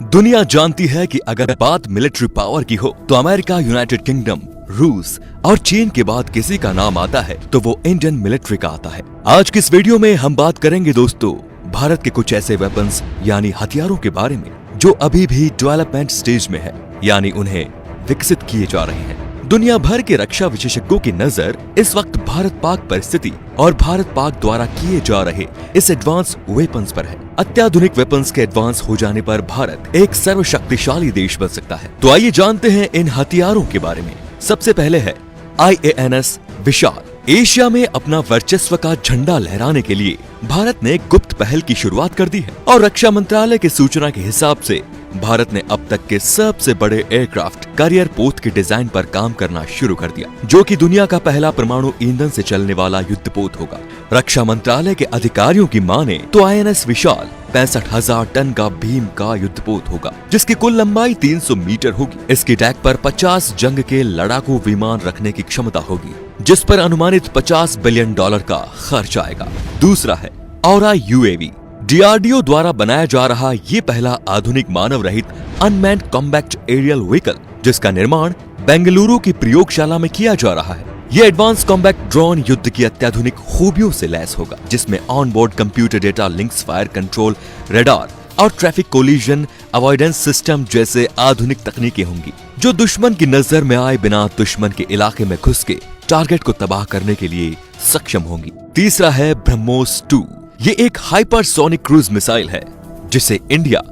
दुनिया जानती है कि अगर बात मिलिट्री पावर की हो तो अमेरिका, यूनाइटेड किंगडम, रूस और चीन के बाद किसी का नाम आता है तो वो इंडियन मिलिट्री का आता है। आज की इस वीडियो में हम बात करेंगे दोस्तों भारत के कुछ ऐसे वेपन्स यानी हथियारों के बारे में जो अभी भी डेवलपमेंट स्टेज में है, यानी उन्हें विकसित किए जा रहे हैं। दुनिया भर के रक्षा विशेषज्ञों की नजर इस वक्त भारत पाक परिस्थिति और भारत पाक द्वारा किए जा रहे इस एडवांस वेपन्स पर है। अत्याधुनिक वेपन्स के एडवांस हो जाने पर भारत एक सर्वशक्तिशाली देश बन सकता है। तो आइए जानते हैं इन हथियारों के बारे में। सबसे पहले है IANS विशाल। एशिया में अपना वर्चस्व का झंडा लहराने के लिए भारत ने गुप्त पहल की शुरुआत कर दी है और रक्षा मंत्रालय की सूचना के हिसाब से भारत ने अब तक के सबसे बड़े एयरक्राफ्ट कैरियर पोत के डिजाइन पर काम करना शुरू कर दिया, जो कि दुनिया का पहला परमाणु ईंधन से चलने वाला युद्धपोत होगा। रक्षा मंत्रालय के अधिकारियों की माने तो INS विशाल 65,000 टन का भीम का युद्धपोत होगा, जिसकी कुल लंबाई 300 मीटर होगी। इसकी टैंक पर 50 जंग के लड़ाकू विमान रखने की क्षमता होगी, जिस पर अनुमानित $50 बिलियन का खर्च आएगा। दूसरा है औरा UAV। DRDO द्वारा बनाया जा रहा ये पहला आधुनिक मानव रहित अनमैन्ड कॉम्बैट एरियल व्हीकल, जिसका निर्माण बेंगलुरु की प्रयोगशाला में किया जा रहा है। ये एडवांस कॉम्बैट ड्रोन युद्ध की अत्याधुनिक खूबियों से लैस होगा, जिसमें on board computer data links, fire control, radar और ट्रैफिक कोलिजन अवॉइडेंस सिस्टम जैसे आधुनिक तकनीकें होंगी, जो दुश्मन की नजर में आए बिना दुश्मन के इलाके में घुस के टारगेट को तबाह करने के लिए सक्षम होंगी। तीसरा है ब्रह्मोस 2। ये एक हाइपरसोनिक क्रूज मिसाइल है, जिसे इंडिया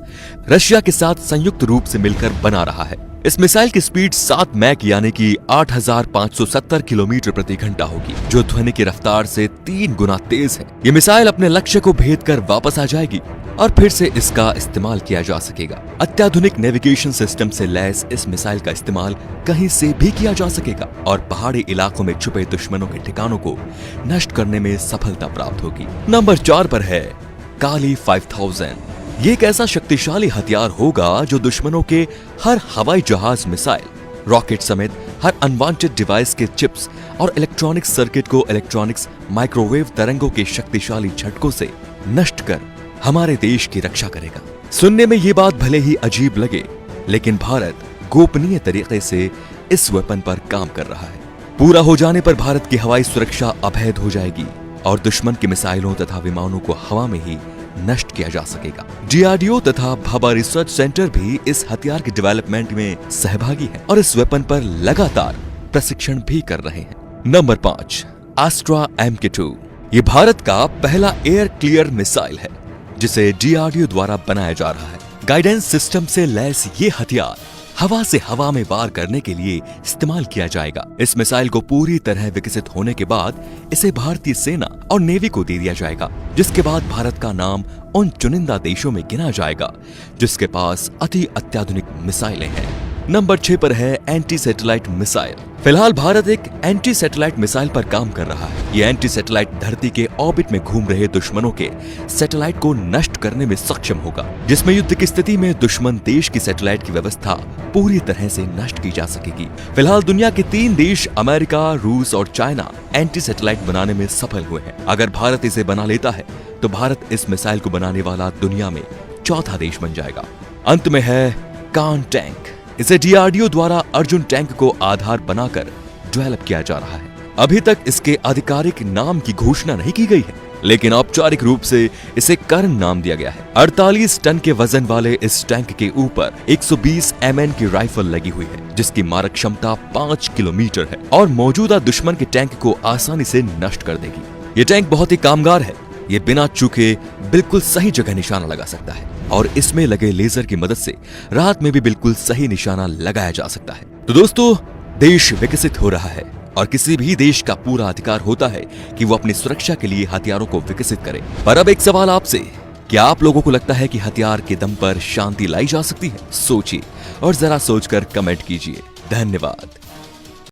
रशिया के साथ संयुक्त रूप से मिलकर बना रहा है। इस मिसाइल की स्पीड 7 मैक यानी कि 8,570 किलोमीटर प्रति घंटा होगी, जो ध्वनि की रफ्तार से 3 गुना तेज है। ये मिसाइल अपने लक्ष्य को भेद कर वापस आ जाएगी और फिर से इसका इस्तेमाल किया जा सकेगा। अत्याधुनिक नेविगेशन सिस्टम से लैस इस मिसाइल का इस्तेमाल कहीं से भी किया जा सकेगा और पहाड़ी इलाकों में छुपे दुश्मनों के ठिकानों को नष्ट करने में सफलता प्राप्त होगी। नंबर 4 पर है काली 5000। ये एक ऐसा शक्तिशाली हथियार होगा जो दुश्मनों के हर हवाई जहाज, मिसाइल, रॉकेट समेत हर अनवांटेड डिवाइस के चिप्स और इलेक्ट्रॉनिक सर्किट को इलेक्ट्रॉनिक्स माइक्रोवेव तरंगों के शक्तिशाली झटकों से नष्ट कर हमारे देश की रक्षा करेगा। सुनने में ये बात भले ही अजीब लगे, लेकिन भारत गोपनीय तरीके से इस वेपन पर काम कर रहा है। पूरा हो जाने पर भारत की हवाई सुरक्षा अभेद हो जाएगी और दुश्मन की मिसाइलों तथा विमानों को हवा में ही नष्ट किया जा सकेगा। DRDO तथा भाभा रिसर्च सेंटर भी इस हथियार के डेवलपमेंट में सहभागी है और इस वेपन पर लगातार प्रशिक्षण भी कर रहे हैं। Number 5 Astra MK2। ये भारत का पहला एयर क्लियर मिसाइल है, जिसे DRDO द्वारा बनाया जा रहा है। गाइडेंस सिस्टम से लैस ये हथियार हवा से हवा में वार करने के लिए इस्तेमाल किया जाएगा। इस मिसाइल को पूरी तरह विकसित होने के बाद इसे भारतीय सेना और नेवी को दे दिया जाएगा, जिसके बाद भारत का नाम उन चुनिंदा देशों में गिना जाएगा जिसके पास अति अत्याधुनिक मिसाइलें हैं। नंबर 6 पर है एंटी सैटेलाइट मिसाइल। फिलहाल भारत एक एंटी सैटेलाइट मिसाइल पर काम कर रहा है। ये एंटी सैटेलाइट धरती के ऑर्बिट में घूम रहे दुश्मनों के सैटेलाइट को नष्ट करने में सक्षम होगा, जिसमें युद्ध की स्थिति में दुश्मन देश की सैटेलाइट की व्यवस्था पूरी तरह से नष्ट की जा सकेगी। फिलहाल दुनिया के 3 देश अमेरिका, रूस और चाइना एंटी सैटेलाइट बनाने में सफल हुए हैं। अगर भारत इसे बना लेता है तो भारत इस मिसाइल को बनाने वाला दुनिया में चौथा देश बन जाएगा। अंत में है कान टैंक। इसे DRDO द्वारा अर्जुन टैंक को आधार बनाकर डेवलप किया जा रहा है। अभी तक इसके आधिकारिक नाम की घोषणा नहीं की गई है, लेकिन औपचारिक रूप से इसे कर्ण नाम दिया गया है। 48 टन के वजन वाले इस टैंक के ऊपर 120 MN की राइफल लगी हुई है, जिसकी मारक क्षमता 5 किलोमीटर है और मौजूदा दुश्मन के टैंक को आसानी से नष्ट कर देगी। ये टैंक बहुत ही कामगार है। ये बिना चूके बिल्कुल सही जगह निशाना लगा सकता है और इसमें लगे लेजर की मदद से रात में भी बिल्कुल सही निशाना लगाया जा सकता है। तो दोस्तों, देश विकसित हो रहा है और किसी भी देश का पूरा अधिकार होता है कि वो अपनी सुरक्षा के लिए हथियारों को विकसित करे। पर अब एक सवाल आपसे, क्या आप लोगों को लगता है कि हथियार के दम पर शांति लाई जा सकती है? सोचिए और जरा सोचकर कमेंट कीजिए। धन्यवाद।